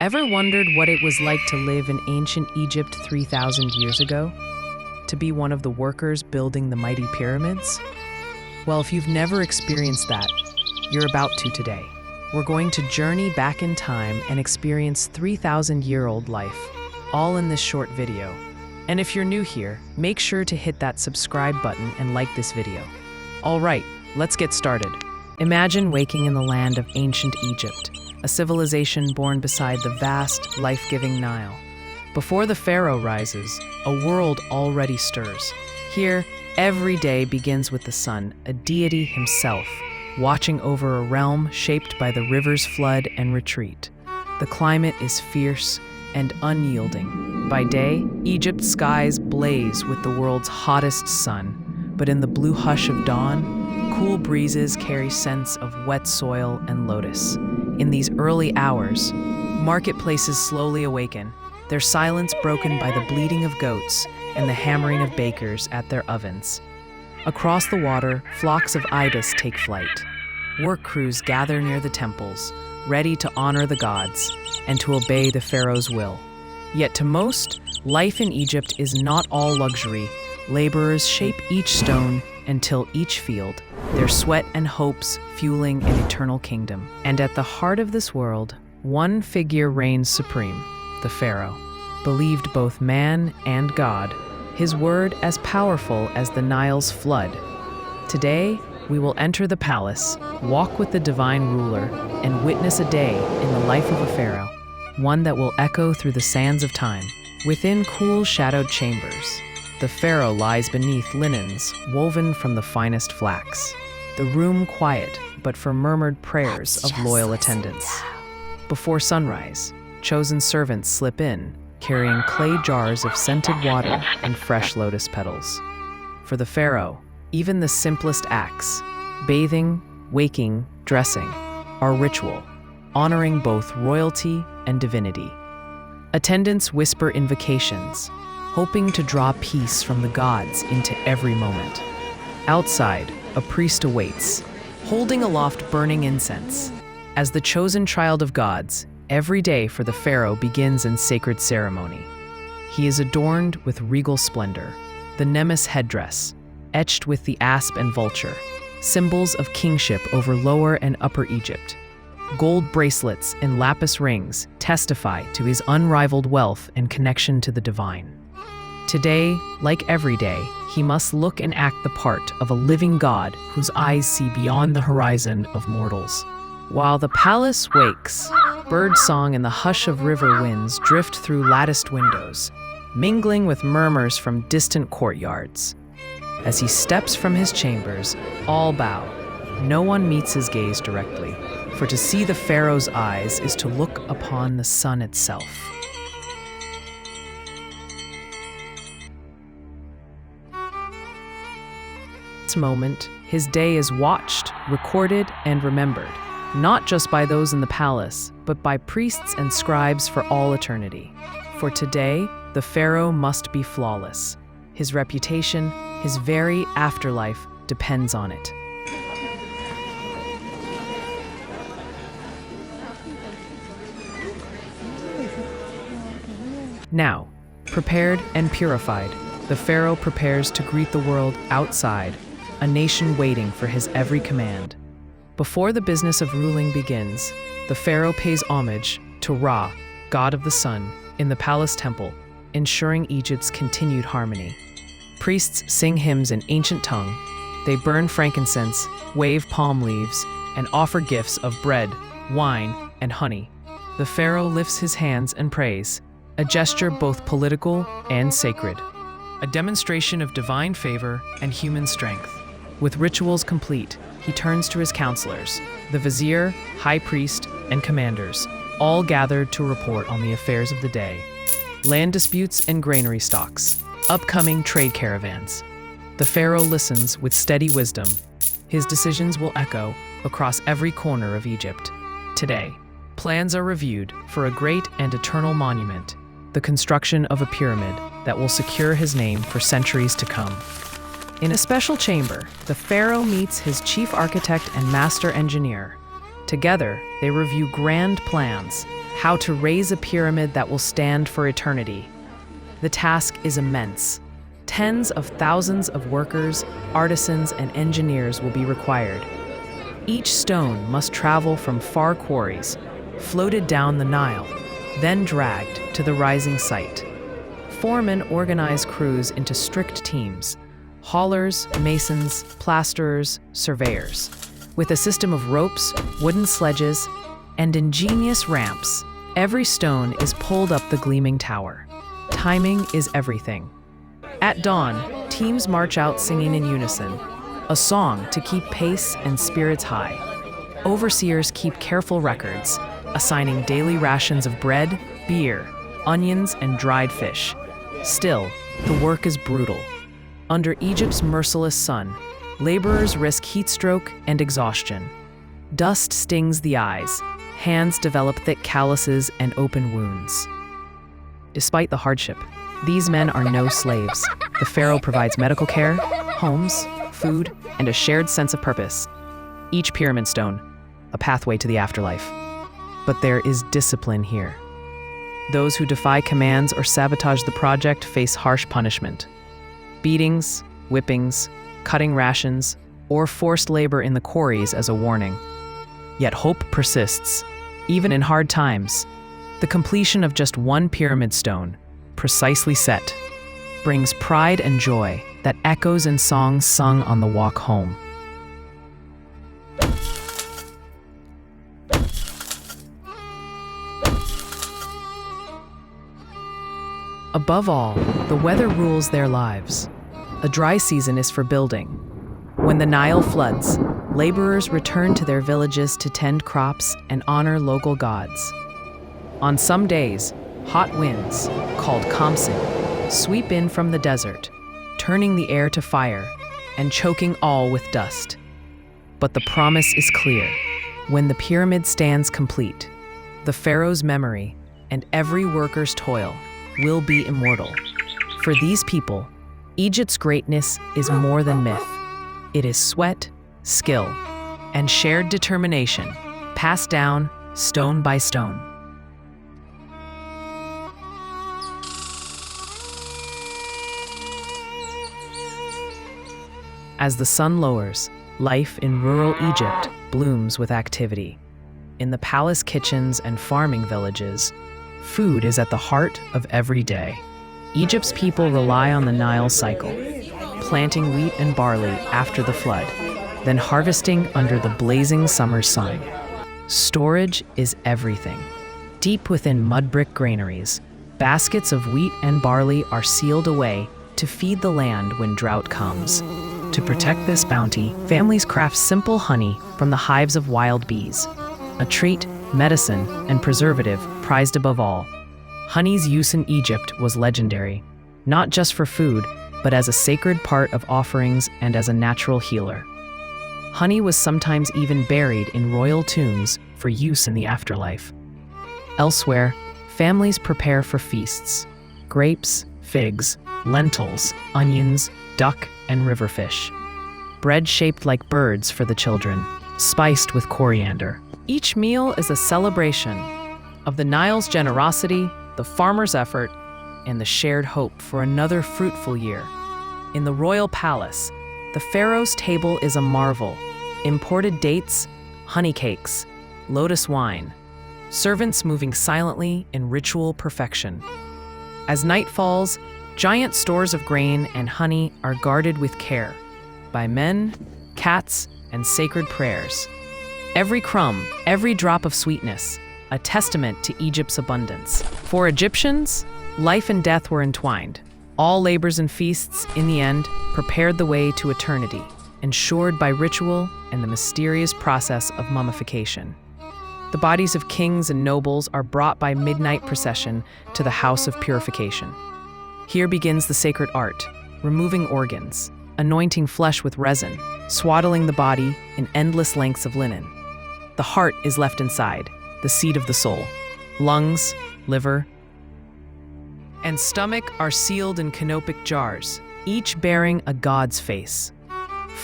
Ever wondered what it was like to live in ancient Egypt 3,000 years ago? To be one of the workers building the mighty pyramids? Well, if you've never experienced that, you're about to today. We're going to journey back in time and experience 3,000-year-old life, all in this short video. And if you're new here, make sure to hit that subscribe button and like this video. All right, let's get started. Imagine waking in the land of ancient Egypt, a civilization born beside the vast, life-giving Nile. Before the pharaoh rises, a world already stirs. Here, every day begins with the sun, a deity himself, watching over a realm shaped by the river's flood and retreat. The climate is fierce and unyielding. By day, Egypt's skies blaze with the world's hottest sun, but in the blue hush of dawn, cool breezes carry scents of wet soil and lotus. In these early hours, marketplaces slowly awaken, their silence broken by the bleating of goats and the hammering of bakers at their ovens. Across the water, flocks of ibis take flight. Work crews gather near the temples, ready to honor the gods and to obey the pharaoh's will. Yet to most, life in Egypt is not all luxury. Laborers shape each stone and till each field, their sweat and hopes fueling an eternal kingdom. And at the heart of this world, one figure reigns supreme, the pharaoh. Believed both man and God, his word as powerful as the Nile's flood. Today, we will enter the palace, walk with the divine ruler, and witness a day in the life of a pharaoh, one that will echo through the sands of time. Within cool, shadowed chambers, the pharaoh lies beneath linens woven from the finest flax. The room quiet, but for murmured prayers of loyal attendants. Before sunrise, chosen servants slip in, carrying clay jars of scented water and fresh lotus petals. For the pharaoh, even the simplest acts, bathing, waking, dressing, are ritual, honoring both royalty and divinity. Attendants whisper invocations, hoping to draw peace from the gods into every moment. Outside, a priest awaits, holding aloft burning incense. As the chosen child of gods, every day for the pharaoh begins in sacred ceremony. He is adorned with regal splendor, the Nemes headdress, etched with the asp and vulture, symbols of kingship over Lower and Upper Egypt. Gold bracelets and lapis rings testify to his unrivaled wealth and connection to the divine. Today, like every day, he must look and act the part of a living god whose eyes see beyond the horizon of mortals. While the palace wakes, birdsong and the hush of river winds drift through latticed windows, mingling with murmurs from distant courtyards. As he steps from his chambers, all bow. No one meets his gaze directly, for to see the pharaoh's eyes is to look upon the sun itself. Moment, his day is watched, recorded, and remembered, not just by those in the palace, but by priests and scribes for all eternity. For today, the pharaoh must be flawless. His reputation, his very afterlife, depends on it. Now, prepared and purified, the pharaoh prepares to greet the world outside, a nation waiting for his every command. Before the business of ruling begins, the pharaoh pays homage to Ra, god of the sun, in the palace temple, ensuring Egypt's continued harmony. Priests sing hymns in ancient tongue, they burn frankincense, wave palm leaves, and offer gifts of bread, wine, and honey. The pharaoh lifts his hands and prays, a gesture both political and sacred, a demonstration of divine favor and human strength. With rituals complete, he turns to his counselors, the vizier, high priest, and commanders, all gathered to report on the affairs of the day. Land disputes and granary stocks, upcoming trade caravans. The pharaoh listens with steady wisdom. His decisions will echo across every corner of Egypt. Today, plans are reviewed for a great and eternal monument, the construction of a pyramid that will secure his name for centuries to come. In a special chamber, the pharaoh meets his chief architect and master engineer. Together, they review grand plans, how to raise a pyramid that will stand for eternity. The task is immense. Tens of thousands of workers, artisans, and engineers will be required. Each stone must travel from far quarries, floated down the Nile, then dragged to the rising site. Foremen organize crews into strict teams: haulers, masons, plasterers, surveyors. With a system of ropes, wooden sledges, and ingenious ramps, every stone is pulled up the gleaming tower. Timing is everything. At dawn, teams march out singing in unison, a song to keep pace and spirits high. Overseers keep careful records, assigning daily rations of bread, beer, onions, and dried fish. Still, the work is brutal. Under Egypt's merciless sun, laborers risk heat stroke and exhaustion. Dust stings the eyes, hands develop thick calluses and open wounds. Despite the hardship, these men are no slaves. The pharaoh provides medical care, homes, food, and a shared sense of purpose. Each pyramid stone, a pathway to the afterlife. But there is discipline here. Those who defy commands or sabotage the project face harsh punishment. Beatings, whippings, cutting rations, or forced labor in the quarries as a warning. Yet hope persists, even in hard times. The completion of just one pyramid stone, precisely set, brings pride and joy that echoes in songs sung on the walk home. Above all, the weather rules their lives. A dry season is for building. When the Nile floods, laborers return to their villages to tend crops and honor local gods. On some days, hot winds, called Khamsin, sweep in from the desert, turning the air to fire and choking all with dust. But the promise is clear. When the pyramid stands complete, the pharaoh's memory and every worker's toil will be immortal. For these people, Egypt's greatness is more than myth. It is sweat, skill, and shared determination, passed down stone by stone. As the sun lowers, life in rural Egypt blooms with activity. In the palace kitchens and farming villages, food is at the heart of every day. Egypt's people rely on the Nile cycle, planting wheat and barley after the flood, then harvesting under the blazing summer sun. Storage is everything. Deep within mud brick granaries, baskets of wheat and barley are sealed away to feed the land when drought comes. To protect this bounty, families craft simple honey from the hives of wild bees, a treat, medicine, and preservative prized above all. Honey's use in Egypt was legendary, not just for food, but as a sacred part of offerings and as a natural healer. Honey was sometimes even buried in royal tombs for use in the afterlife. Elsewhere, families prepare for feasts: grapes, figs, lentils, onions, duck, and river fish. Bread shaped like birds for the children, spiced with coriander. Each meal is a celebration of the Nile's generosity, the farmer's effort, and the shared hope for another fruitful year. In the royal palace, the pharaoh's table is a marvel. Imported dates, honey cakes, lotus wine, servants moving silently in ritual perfection. As night falls, giant stores of grain and honey are guarded with care by men, cats, and sacred prayers. Every crumb, every drop of sweetness, a testament to Egypt's abundance. For Egyptians, life and death were entwined. All labors and feasts, in the end, prepared the way to eternity, ensured by ritual and the mysterious process of mummification. The bodies of kings and nobles are brought by midnight procession to the house of purification. Here begins the sacred art, removing organs, anointing flesh with resin, swaddling the body in endless lengths of linen. The heart is left inside, the seat of the soul. Lungs, liver, and stomach are sealed in canopic jars, each bearing a god's face.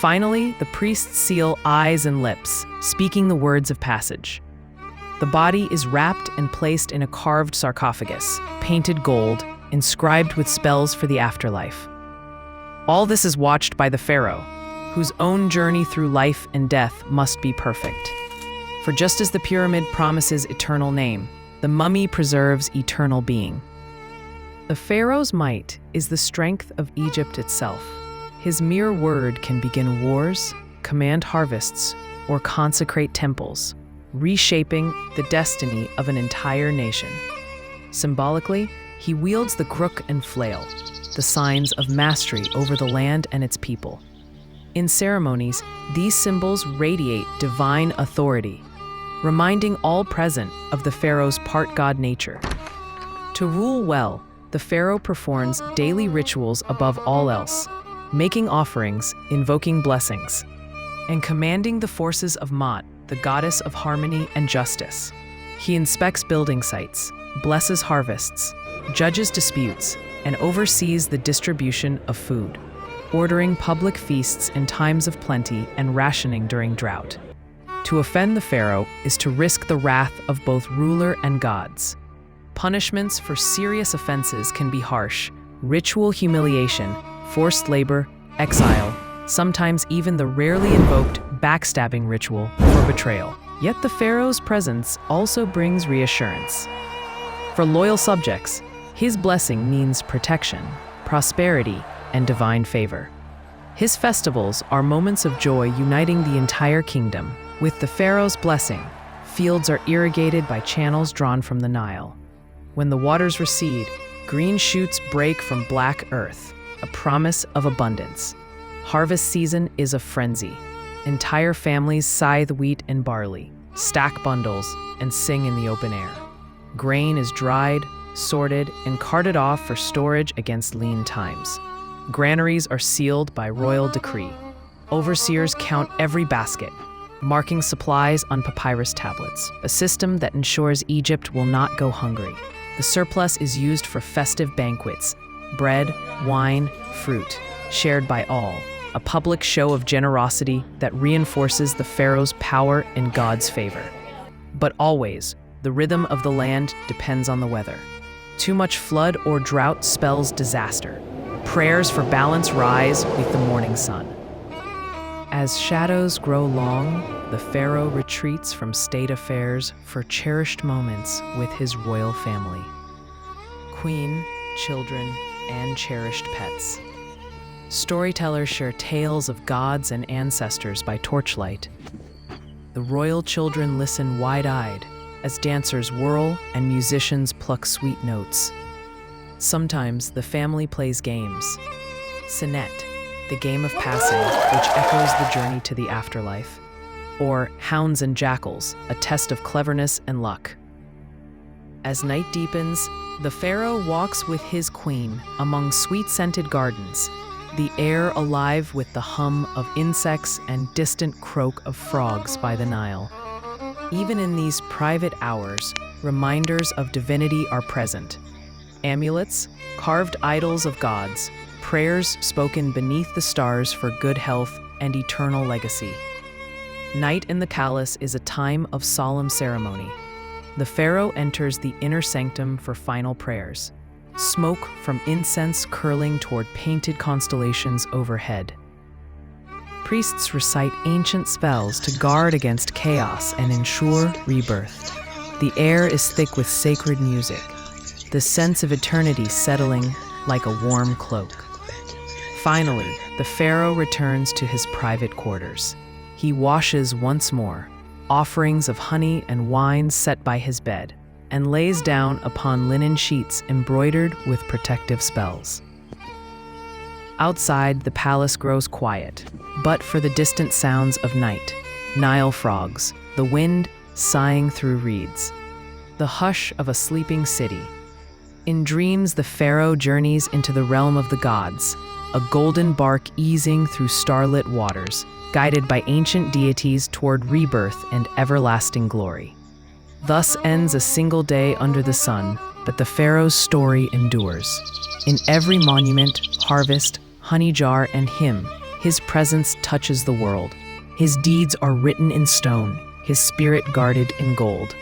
Finally, the priests seal eyes and lips, speaking the words of passage. The body is wrapped and placed in a carved sarcophagus, painted gold, inscribed with spells for the afterlife. All this is watched by the pharaoh, whose own journey through life and death must be perfect. For just as the pyramid promises eternal name, the mummy preserves eternal being. The pharaoh's might is the strength of Egypt itself. His mere word can begin wars, command harvests, or consecrate temples, reshaping the destiny of an entire nation. Symbolically, he wields the crook and flail, the signs of mastery over the land and its people. In ceremonies, these symbols radiate divine authority, reminding all present of the pharaoh's part-god nature. To rule well, the pharaoh performs daily rituals above all else, making offerings, invoking blessings, and commanding the forces of Maat, the goddess of harmony and justice. He inspects building sites, blesses harvests, judges disputes, and oversees the distribution of food, ordering public feasts in times of plenty and rationing during drought. To offend the pharaoh is to risk the wrath of both ruler and gods. Punishments for serious offenses can be harsh: ritual humiliation, forced labor, exile, sometimes even the rarely invoked backstabbing ritual for betrayal. Yet the pharaoh's presence also brings reassurance. For loyal subjects, his blessing means protection, prosperity, and divine favor. His festivals are moments of joy uniting the entire kingdom. With the pharaoh's blessing, fields are irrigated by channels drawn from the Nile. When the waters recede, green shoots break from black earth, a promise of abundance. Harvest season is a frenzy. Entire families scythe wheat and barley, stack bundles, and sing in the open air. Grain is dried, sorted, and carted off for storage against lean times. Granaries are sealed by royal decree. Overseers count every basket, marking supplies on papyrus tablets, a system that ensures Egypt will not go hungry. The surplus is used for festive banquets, bread, wine, fruit, shared by all, a public show of generosity that reinforces the pharaoh's power and God's favor. But always, the rhythm of the land depends on the weather. Too much flood or drought spells disaster. Prayers for balance rise with the morning sun. As shadows grow long, the pharaoh retreats from state affairs for cherished moments with his royal family. Queen, children, and cherished pets. Storytellers share tales of gods and ancestors by torchlight. The royal children listen wide-eyed as dancers whirl and musicians pluck sweet notes. Sometimes the family plays games. Senet, the game of passing, which echoes the journey to the afterlife. Or Hounds and Jackals, a test of cleverness and luck. As night deepens, the pharaoh walks with his queen among sweet-scented gardens, the air alive with the hum of insects and distant croak of frogs by the Nile. Even in these private hours, reminders of divinity are present. Amulets, carved idols of gods, prayers spoken beneath the stars for good health and eternal legacy. Night in the palace is a time of solemn ceremony. The pharaoh enters the inner sanctum for final prayers, smoke from incense curling toward painted constellations overhead. Priests recite ancient spells to guard against chaos and ensure rebirth. The air is thick with sacred music, the sense of eternity settling like a warm cloak. Finally, the pharaoh returns to his private quarters. He washes once more, offerings of honey and wine set by his bed, and lays down upon linen sheets embroidered with protective spells. Outside, the palace grows quiet, but for the distant sounds of night, Nile frogs, the wind sighing through reeds, the hush of a sleeping city. In dreams, the pharaoh journeys into the realm of the gods, a golden bark easing through starlit waters, guided by ancient deities toward rebirth and everlasting glory. Thus ends a single day under the sun, but the pharaoh's story endures. In every monument, harvest, honey jar, and hymn, His presence touches the world. His deeds are written in stone, his spirit guarded in gold.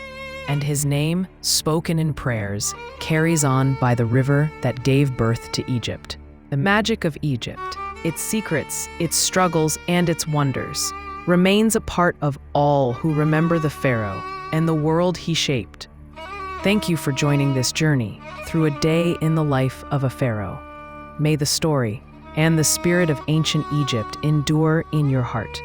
And his name, spoken in prayers, carries on by the river that gave birth to Egypt. The magic of Egypt, its secrets, its struggles, and its wonders, remains a part of all who remember the Pharaoh and the world he shaped. Thank you for joining this journey through a day in the life of a pharaoh. May the story and the spirit of ancient Egypt endure in your heart.